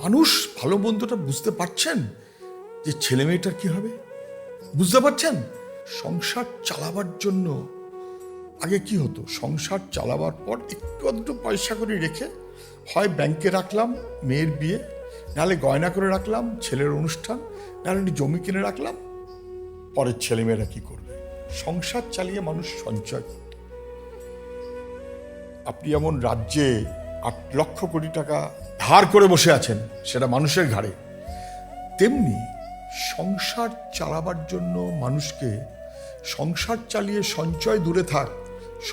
মানুষ ভালো মন্দটা বুঝতে পারছেন যে ছেলে মেয়েটার কি হবে? বুঝতে পারছেন? সংসার চালাবার জন্য আগে কি হতো, সংসার চালাবার পর একটু আধটু পয়সা করে রেখে হয় ব্যাংকে রাখলাম মেয়ের বিয়ে, নাহলে গয়না করে রাখলাম ছেলের অনুষ্ঠান, নাহলে জমি কিনে রাখলাম, পরের ছেলেমেয়েরা কি করবে? সংসার চালিয়ে মানুষ সঞ্চয় করত। আপনি এমন রাজ্যে 8 লক্ষ কোটি টাকা ধার করে বসে আছেন, সেটা মানুষের ঘাড়ে। তেমনি সংসার চালাবার জন্য মানুষকে সংসার চালিয়ে সঞ্চয় দূরে থাক,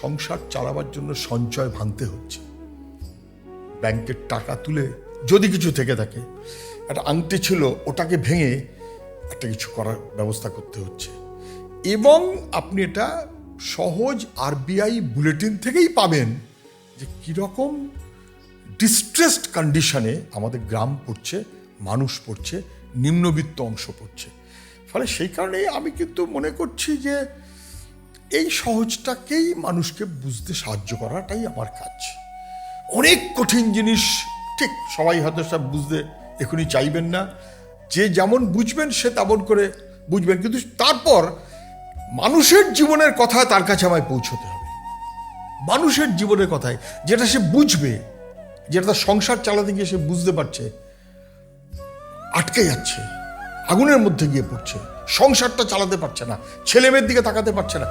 সংসার চালাবার জন্য সঞ্চয় ভাঙতে হচ্ছে। ব্যাংকের টাকা তুলে যদি কিছু থেকে থাকে, একটা আংটি ছিল ওটাকে ভেঙে একটা কিছু করার ব্যবস্থা করতে হচ্ছে। এবং আপনি এটা সহজ আরবিআই বুলেটিন থেকেই পাবেন যে কীরকম ডিস্ট্রেসড কন্ডিশনে আমাদের গ্রাম পড়ছে, মানুষ পড়ছে, নিম্নবিত্ত অংশ পড়ছে। ফলে সেই কারণেই আমি কিন্তু মনে করছি যে এই সহজটাকেই মানুষকে বুঝতে সাহায্য করাটাই আমার কাজ। অনেক কঠিন জিনিস ঠিক সবাই হয়তো সব বুঝতে এখনই চাইবেন না, যে যেমন বুঝবেন সে তেমন করে বুঝবেন, কিন্তু তারপর মানুষের জীবনের কথা তার কাছে আমায় পৌঁছতে হবে। মানুষের জীবনের কথায় যেটা সে বুঝবে, যেটা তার সংসার চালাতে গিয়ে সে বুঝতে পারছে আটকে যাচ্ছে, আগুনের মধ্যে গিয়ে পড়ছে, সংসারটা চালাতে পারছে না, ছেলে মেয়ের দিকে তাকাতে পারছে না,